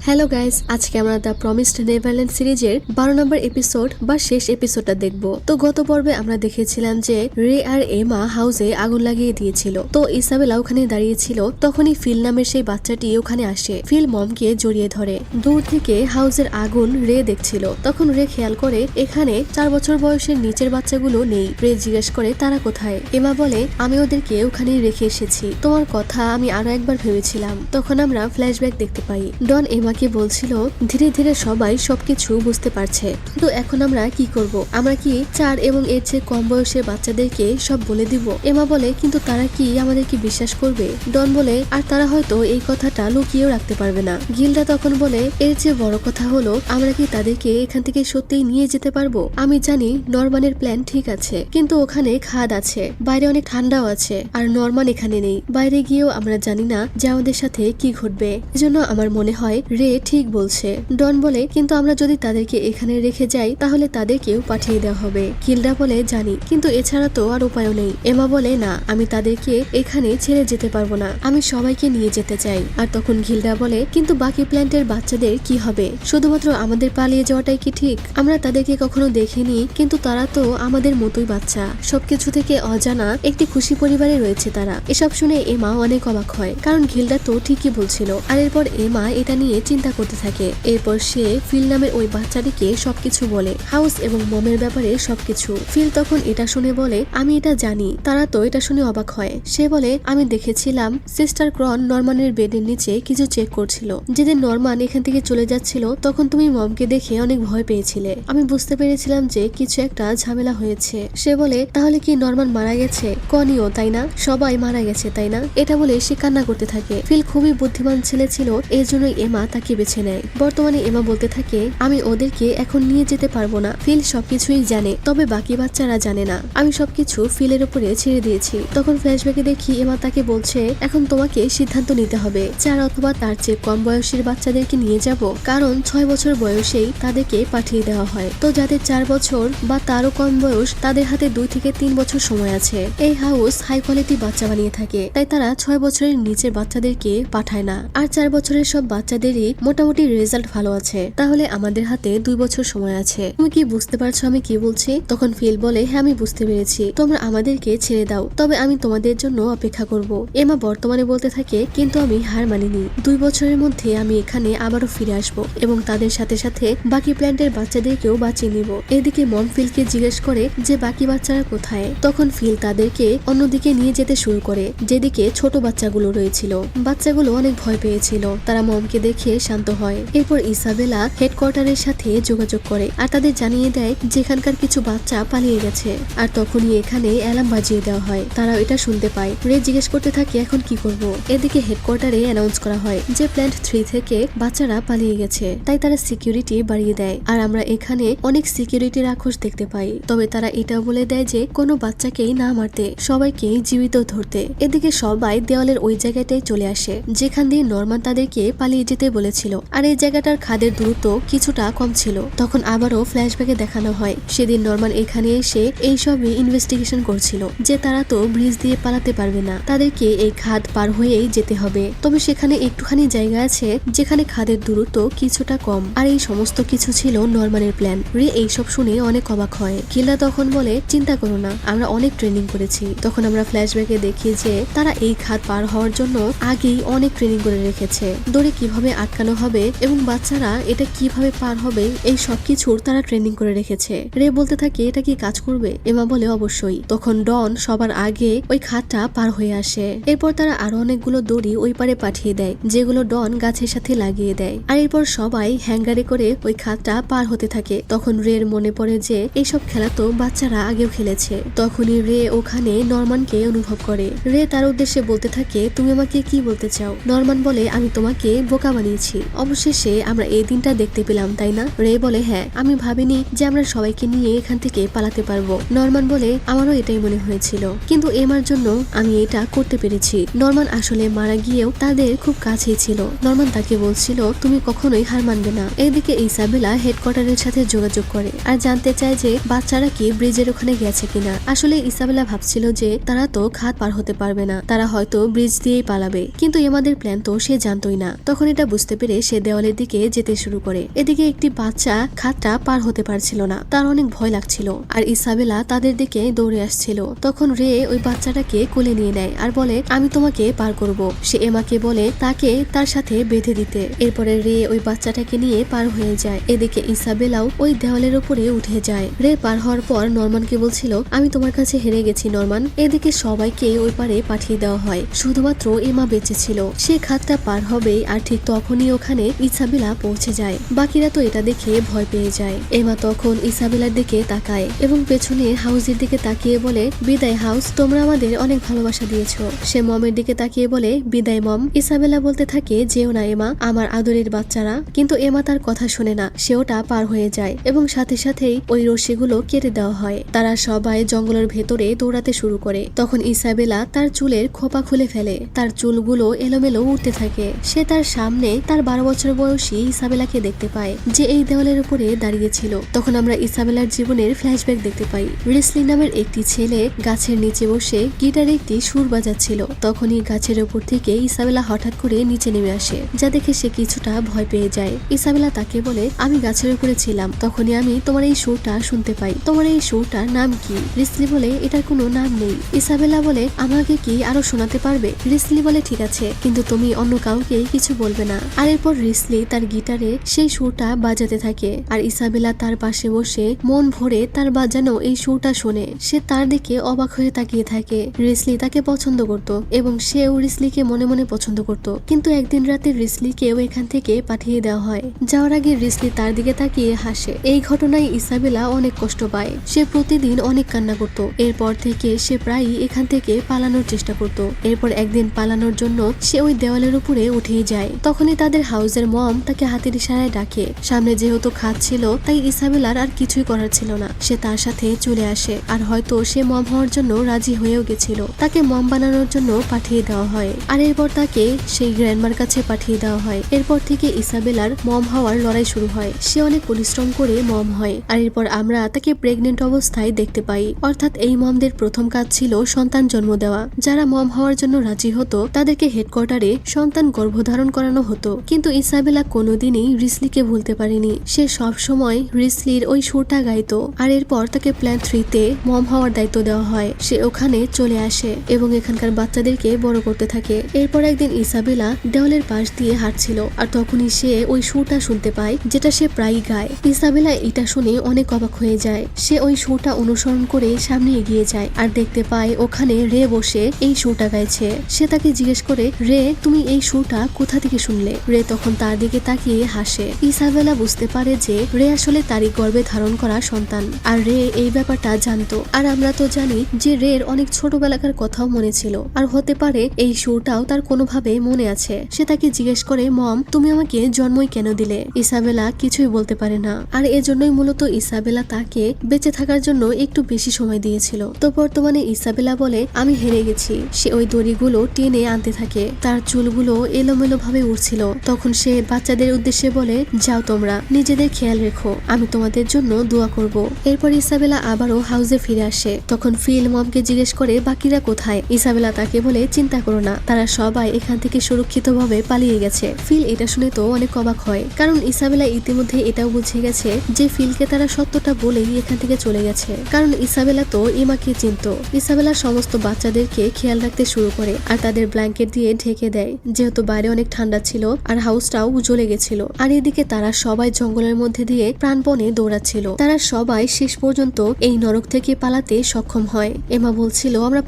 Hello guys, আজকে আমরা the promised Neverland সিরিজের 12 নম্বর এপিসোড বা শেষ এপিসোডটা দেখব। তো গত পর্বে আমরা দেখেছিলাম যে রে আর এমা হাউসে আগুন লাগিয়ে দিয়েছিল। তো ইসাবেলা ওখানে দাঁড়িয়েছিল, তখনই ফিল নামের সেই বাচ্চাটি ওখানে আসে। ফিল মমকে জড়িয়ে ধরে। দূর থেকে হাউসের আগুন রে দেখছিল। তখন রে খেয়াল করে এখানে 4 বছর বয়সের নিচের বাচ্চাগুলো নেই। রে জিজ্ঞেস করে তারা কোথায়। এমা বলে আমি ওদেরকে ওখানেই রেখে এসেছি, তোমার কথা আমি আরো একবার ভেবেছিলাম। তখন আমরা ফ্ল্যাশব্যাক দেখতে পাই। ডন এমাকে বলছিল ধীরে ধীরে সবাই সবকিছু বুঝতে পারছে, কিন্তু এখন আমরা কি করব? আমরা কি 4 এবং এর চেয়ে কম বয়সের বাচ্চাদেরকে সব বলে দিব? এমা বলে কিন্তু তারা কি আমাদেরকে বিশ্বাস করবে? ডন বলে আর তারা হয়তো এই কথাটা লুকিয়েও রাখতে পারবে না। গিল্ডা তখন বলে এর চেয়ে বড় কথা হলো আমরা কি তাদেরকে এখান থেকে সত্যিই নিয়ে যেতে পারবো? আমি জানি নরমানের প্ল্যান ঠিক আছে, কিন্তু ওখানে খাদ আছে, বাইরে অনেক ঠান্ডাও আছে, আর নরমান এখানে নেই। বাইরে গিয়েও আমরা জানি না যে আমাদের সাথে কি ঘটবে। এজন্য আমার মনে হয় রে ঠিক বলছে। ডন বলে কিন্তু আমরা যদি তাদেরকে এখানে রেখে যাই তাহলে তাদেরকেও পাঠিয়ে দেওয়া হবে। গিল্ডা বলে জানি, কিন্তু এছাড়া তো আর উপায়ও নেই। এমা বলে না, আমি তাদেরকে এখানে ছেড়ে যেতে পারবো না, আমি সবাইকে নিয়ে যেতে চাই। আর তখন গিল্ডা বলে কিন্তু বাকি প্ল্যান্টের বাচ্চাদের কি হবে? শুধুমাত্র আমাদের পালিয়ে যাওয়াটাই কি ঠিক? আমরা তাদেরকে কখনো দেখিনি, কিন্তু তারা তো আমাদের মতোই বাচ্চা, সবকিছু থেকে অজানা একটি খুশি পরিবারে রয়েছে তারা। এসব শুনে এমা অনেক অবাক হয়, কারণ গিল্ডা তো ঠিকই বলছিল। আর এরপর এমা এটা নিয়ে চিন্তা করতে থাকে। এরপর সে ফিল নামের ওই বাচ্চাটিকে সবকিছু বলে, হাউস এবং মমের ব্যাপারে সবকিছু। ফিল তখন এটা শুনে বলে আমি এটা জানি। তারা তো এটা শুনে অবাক হয়। সে বলে আমি দেখেছিলাম সিস্টার ক্রন নরমানের বেডের নিচে কিছু চেক করছিল। যেদিন নরমান এখান থেকে চলে যাচ্ছিল তখন তুমি মমকে দেখে অনেক ভয় পেয়েছিলে। আমি বুঝতে পেরেছিলাম যে কিছু একটা ঝামেলা হয়েছে। সে বলে তাহলে কি নরমান মারা গেছে? কনিও তাই না? সবাই মারা গেছে তাই না? এটা বলে সে কান্না করতে থাকে। ফিল খুবই বুদ্ধিমান ছেলে ছিল, এই জন্যই এমা তাকে বেছে নেয়। বর্তমানে এমা বলতে থাকে আমি ওদেরকে এখন নিয়ে যেতে পারবো না। ফিল সবকিছুই জানে, তবে বাকি বাচ্চারা জানে না। আমি সবকিছু ফিলের উপরে ছেড়ে দিয়েছি। তখন ফ্ল্যাশব্যাকে দেখি এমা তাকে বলছে এখন তোমাকে সিদ্ধান্ত নিতে হবে, 4 অথবা তার চেয়ে কম বয়সের বাচ্চাদেরকে নিয়ে যাব, কারণ 6 বছর বয়সেই তাদেরকে পাঠিয়ে দেওয়া হয়। তো যাদের 4 বছর বা তারও কম বয়স তাদের হাতে 2 থেকে 3 বছর সময় আছে। এই হাউস হাই কোয়ালিটি বাচ্চা বানিয়ে থাকে, তাই তারা 6 বছরের নিচের বাচ্চাদেরকে পাঠায় না। আর 4 বছরের সব বাচ্চাদেরই মোটামুটি রেজাল্ট ভালো আছে। তাহলে আমাদের হাতে 2 বছর সময় আছে। তুমি কি বুঝতে পারছো আমি কি বলছি? তখন ফিল বলে হ্যাঁ আমি বুঝতে পেরেছি, তোমরা আমাদেরকে ছেড়ে দাও, তবে আমি তোমাদের জন্য অপেক্ষা করব। এমা বর্তমানে বলতে থাকে কিন্তু আমি হার মানিনি। 2 বছরের মধ্যে আমি এখানে আবারও ফিরে আসব এবং তাদের সাথে সাথে বাকি প্ল্যান্টের বাচ্চাদেরকেও বাঁচিয়ে নিব। এদিকে মম ফিলকে জিজ্ঞেস করে যে বাকি বাচ্চারা কোথায়। তখন ফিল তাদেরকে অন্যদিকে নিয়ে যেতে শুরু করে, যেদিকে ছোট বাচ্চাগুলো রয়েছিল। বাচ্চাগুলো অনেক ভয় পেয়েছিল, তারা মমকে দেখে শান্ত হয়। এরপর ইসাবেলা হেডকোয়ার্টারের সাথে যোগাযোগ করে আর তাদের জানিয়ে দেয় যেখানকার কিছু বাচ্চা পালিয়ে গেছে। আর তখনই এখানে অ্যালার্ম বাজিয়ে দেওয়া হয়। তারা এটা শুনতে পায়। রে জিজ্ঞেস করতে থাকে এখন কি করব। এদিকে হেডকোয়ার্টারে অ্যানাউন্স করা হয় যে প্ল্যান্ট 3 থেকে বাচ্চারা পালিয়ে গেছে, তাই তারা সিকিউরিটি বাড়িয়ে দেয়। আর আমরা এখানে অনেক সিকিউরিটি রাক্ষস দেখতে পাই। তবে তারা এটাও বলে দেয় যে কোনো বাচ্চাকেই না মারতে, সবাইকেই জীবিত ধরতে। এদিকে সবাই দেওয়ালের ওই জায়গাটায় চলে আসে যেখান দিয়ে নরমান তাদেরকে পালিয়ে যেতে বলেছিল। আর এই জায়গাটার খাদের দূরত্ব কিছুটা কম ছিল। তখন আবারও ফ্ল্যাশব্যাকে দেখানো হয় সেদিন নরমান এখানে এসে এইসবই ইনভেস্টিগেশন করছিল যে তারা তো ব্রিজ দিয়ে পালাতে পারবে না, তাদেরকে এই খাদ পার হয়েই যেতে হবে। তবে সেখানে একটুখানি জায়গা আছে যেখানে খাদের দূরত্ব কিছুটা কম। আর এই সমস্ত কিছু ছিল নরমানের প্ল্যান। রে এইসব শুনে অনেক অবাক হয়। গিল্ডা তখন বলে চিন্তা করো না, আমরা অনেক ট্রেনিং করেছি। তখন আমরা ফ্ল্যাশব্যাকে দেখি যে তারা এই খাদ পার হওয়ার জন্য আগেই অনেক ট্রেনিং করে রেখেছে। দড়ি কিভাবে আটকানো হবে এবং বাচ্চারা এটা কিভাবে পার হবে, এই সবকিছুর তারা ট্রেনিং করে রেখেছে। রে বলতে থাকে এটা কি কাজ করবে? এমা বলে অবশ্যই। তখন ডন সবার আগে ওই খাদটা পার হয়ে আসে। এরপর তারা আরো অনেকগুলো দড়ি ওই পারে পাঠিয়ে দেয়, যেগুলো ডন গাছের সাথে লাগিয়ে দেয়। আর এরপর সবাই হ্যাঙ্গারে করে ওই খাদটা পার হতে থাকে। তখন রের মনে পড়ে যে এইসব খেলা তো বাচ্চারা আগেও খেলেছে। তখনই রে ওখানে নরমানকে অনুভব করে। রে তার উদ্দেশ্যে বলতে থাকে তুমি আমাকে কি বলতে চাও? নরমান বলে আমি তোমাকে বোকা বানিয়েছি। অবশেষে আমরা এই দিনটা দেখতে পেলাম তাই না? রে বলে হ্যাঁ, আমি ভাবিনি যে আমরা সবাইকে নিয়ে এখান থেকে পালাতে পারবো। নরমান বলে আমারও এটাই মনে হয়েছিল, কিন্তু এমার জন্য আমি এটা করতে পেরেছি। নরমান আসলে মারা গিয়েও তাদের খুব কাছেই ছিল। নরমান তাকে বলছিল তুমি কখনোই হার মানবে না। এদিকে ইসাবেলা হেডকোয়ার্টারের সাথে যোগাযোগ করে আর জানতে চায় যে বাচ্চারা কি ব্রিজের ওখানে গেছে কিনা। আসলে ইসাবেলা ভাবছিল যে তারা তো খাদ পার হতে পারবে না, তারা হয়তো ব্রিজ দিয়েই পালাবে, কিন্তু এমাদের প্ল্যান তো সে জানতোই না। তখন এটা বুঝতে বুঝতে পেরে সে দেওয়ালের দিকে যেতে শুরু করে। এদিকে একটি বাচ্চা খাতটা পার হতে পারছিল না, তার অনেক ভয় লাগছিল। আর ইসাবেলা তাদের দিকে দৌড়ে আসছিল। তখন রে ওই বাচ্চাটাকে কোলে নিয়ে নেয় আর বলে আমি তোমাকে পার করব। সে এমাকে বলে তাকে তার সাথে বেঁধে দিতে। এরপরে রে ওই বাচ্চাটাকে নিয়ে পার হয়ে যায়। এদিকে ইসাবেলাও ওই দেওয়ালের উপরে উঠে যায়। রে পার হওয়ার পর নরমানকে বলছিল আমি তোমার কাছে হেরে গেছি নরমান। এদিকে সবাইকে ওই পারে পাঠিয়ে দেওয়া হয়, শুধুমাত্র এমা বেঁচে ছিল। সে খাতটা পার হবে আর ঠিক তখনই ওখানে ইসাবেলা পৌঁছে যায়। বাকিরা তো এটা দেখে ভয় পেয়ে যায়। এমা তখন ইসাবেলার দিকে তাকায় এবং পেছনে হাউসের দিকে তাকিয়ে বলে বিদায় হাউস, তোমরা আমাদের অনেক ভালোবাসা দিয়েছো। সে মমের দিকে তাকিয়ে বলে বিদায় মম। ইসাবেলা বলতে থাকে যেও না এমা, আমার আদরের বাচ্চারা। কিন্তু এমা তার কথা শুনে না, সে ওটা পার হয়ে যায় এবং সাথে সাথেই ওই রশ্মিগুলো কেটে দেওয়া হয়। তারা সবাই জঙ্গলের ভেতরে দৌড়াতে শুরু করে। তখন ইসাবেলা তার চুলের খোপা খুলে ফেলে, তার চুলগুলো এলোমেলো উঠতে থাকে। সে তার সামনে তার 12 বছর বয়সী ইসাবেলাকে দেখতে পায়, যে এই দেওয়ালের উপরে দাঁড়িয়েছিল। তখন আমরা ইসাবেলার জীবনের ফ্ল্যাশব্যাক দেখতে পাই। রিসলি নামের একটি ছেলে গাছের নিচে বসে গিটারে একটি সুর বাজাচ্ছিল। তখনই গাছের উপর থেকে ইসাবেলা হঠাৎ করে নিচে নেমে আসে, যা দেখে সে কিছুটা ভয় পেয়ে যায়। ইসাবেলা তাকে বলে আমি গাছের উপরে ছিলাম, তখনই আমি তোমার এই সুরটা শুনতে পাই। তোমার এই সুরটার নাম কি? রিসলি বলে এটার কোনো নাম নেই। ইসাবেলা বলে আমাকে কি আরো শোনাতে পারবে? রিসলি বলে ঠিক আছে, কিন্তু তুমি অন্য কাউকে কিছু বলবে না। আর এরপর রিসলি তার গিটারে সেই সুরটা বাজাতে থাকে আর ইসাবেলা তার পাশে বসে মন ভরে তার বাজানো এই সুরটা শুনে। সে তার দিকে অবাক হয়ে তাকিয়ে থাকে। রিসলি তাকে পছন্দ করত এবং সেও রিসলিকে মনে মনে পছন্দ করত। কিন্তু একদিন রাতে রিসলিকেও এখান থেকে পাঠিয়ে দেওয়া হয়। যাওয়ার আগে রিসলি তার দিকে তাকিয়ে হাসে। এই ঘটনায় ইসাবেলা অনেক কষ্ট পায়। সে প্রতিদিন অনেক কান্না করত। এরপর থেকে সে প্রায়ই এখান থেকে পালানোর চেষ্টা করত। এরপর একদিন পালানোর জন্য সে ওই দেওয়ালের উপরে উঠেই যায়। তখনই তাদের হাউসের মম তাকে হাতের ইশারায় ডাকে। সামনে যেহেতু খাত ছিল তাই ইসাবেলার আর কিছুই করার ছিল না। সে তার সাথে চলে আসে আর হয়তো সে মম হওয়ার জন্য রাজি হয়েও গেছিল। তাকে মম বানানোর জন্য পাঠিয়ে দেওয়া হয় আর এরপর তাকে সেই গ্র্যান্ডমার কাছে পাঠিয়ে দেওয়া হয়। এরপর থেকে ইসাবেলার মম হওয়ার লড়াই শুরু হয়। সে অনেক পরিশ্রম করে মম হয় আর এরপর আমরা তাকে প্রেগনেন্ট অবস্থায় দেখতে পাই। অর্থাৎ এই মমদের প্রথম কাজ ছিল সন্তান জন্ম দেওয়া। যারা মম হওয়ার জন্য রাজি হতো তাদেরকে হেডকোয়ার্টারে সন্তান গর্ভধারণ করানো হতো। কিন্তু ইসাবেলা কোনোদিনই রিসলিকে ভুলতে পারেনি। সে সব সময় রিসলির ওই সুরটা গাইতো। আর এরপর তাকে প্ল্যান 3-তে মম হওয়ার দায়িত্ব দেওয়া হয়। সে ওখানে চলে আসে এবং এখানকার বাচ্চাদেরকে বড় করতে থাকে। এরপর একদিন ইসাবেলা দেওয়ালের পাশ দিয়ে হাঁটছিল আর তখনই সে ওই সুরটা শুনতে পায়, যেটা সে প্রায়ই গায়। ইসাবেলা এটা শুনে অনেক অবাক হয়ে যায়। সে ওই সুরটা অনুসরণ করে সামনে এগিয়ে যায় আর দেখতে পায় ওখানে রে বসে এই সুরটা গাইছে। সে তাকে জিজ্ঞেস করে রে তুমি এই সুরটা কোথা থেকে শুনলে? রে তখন তার দিকে তাকিয়ে হাসে। ইসাবেলা বুঝতে পারে যে রে আসলে তারই গর্ভে ধারণ করা সন্তান আর রে এই ব্যাপারটা জানতো। আর আমরা তো জানি যে রের অনেক ছোটবেলাকার কথাও মনে ছিল আর হতে পারে এই সুরটাও তার কোনোভাবে মনে আছে। সে তাকে জিজ্ঞেস করে মম তুমি আমাকে জন্মই কেন দিলে? ইসাবেলা কিছুই বলতে পারে না আর এজন্যই মূলত ইসাবেলা তাকে বেঁচে থাকার জন্য একটু বেশি সময় দিয়েছিল। তো বর্তমানে ইসাবেলা বলে আমি হেরে গেছি। সে ওই দড়িগুলো টেনে আনতে থাকে, তার চুলগুলো এলোমেলো ভাবে উঠছিল। তখন সে বাচ্চাদের উদ্দেশ্যে বলে যাও তোমরা নিজেদের খেয়াল রেখো, আমি তোমাদের জন্য দোয়া করব। এরপর ইসাবেলা আবারও হাউসে ফিরে আসে। তখন ফিল মমকে জিজ্ঞেস করে বাকিরা কোথায়? ইসাবেলা তাকে বলে চিন্তা করো না, তারা সবাই এখান থেকে সুরক্ষিতভাবে পালিয়ে গেছে। ফিল এটা শুনে তো অনেক অবাক হয়, কারণ ইসাবেলা ইতিমধ্যে এটাও বুঝে গেছে যে ফিলকে তারা সত্যটা বলেই এখান থেকে চলে গেছে। কারণ ইসাবেলা তো এমাকে চিনত। ইসাবেলা সমস্ত বাচ্চাদেরকে খেয়াল রাখতে শুরু করে আর তাদের ব্ল্যাঙ্কেট দিয়ে ঢেকে দেয়, যেহেতু বাইরে অনেক ঠান্ডা ছিল আর হাউসটাও জ্বলে গেছিল। আর এদিকে তারা সবাই জঙ্গলের মধ্যে দিয়ে প্রাণপণে দৌড়াচ্ছিল। তারা সবাই শেষ পর্যন্ত এই নরক থেকে পালাতে সক্ষম হয়। এমা বলছিল আমরা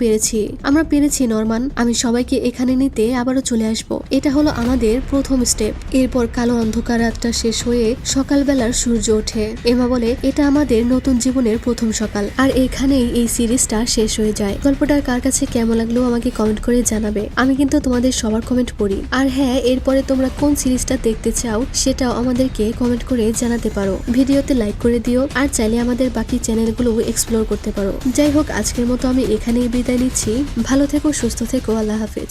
পেরেছি নরমান, আমি সবাইকে এখানে নিতে আবারও চলে আসব। এটা হলো আমাদের প্রথম স্টেপ। এরপর কালো অন্ধকার রাতটা শেষ হয়ে সকালবেলার সূর্য ওঠে। এমা বলে এটা আমাদের নতুন জীবনের প্রথম সকাল। আর এখানেই এই সিরিজটা শেষ হয়ে যায়। গল্পটা কার কাছে কেমন লাগলো আমাকে কমেন্ট করে জানাবে। আমি কিন্তু তোমাদের সবার কমেন্ট পড়ি। আর হ্যাঁ, এরপরে তোমরা কোন সিরিজটা দেখতে চাও সেটাও আমাদেরকে কমেন্ট করে জানাতে পারো। ভিডিওতে লাইক করে দিও আর চাইলে আমাদের বাকি চ্যানেলগুলো এক্সপ্লোর করতে পারো। যাই হোক, আজকের মতো আমি এখানেই বিদায় নিচ্ছি। ভালো থেকো, সুস্থ থেকো, আল্লাহ হাফেজ।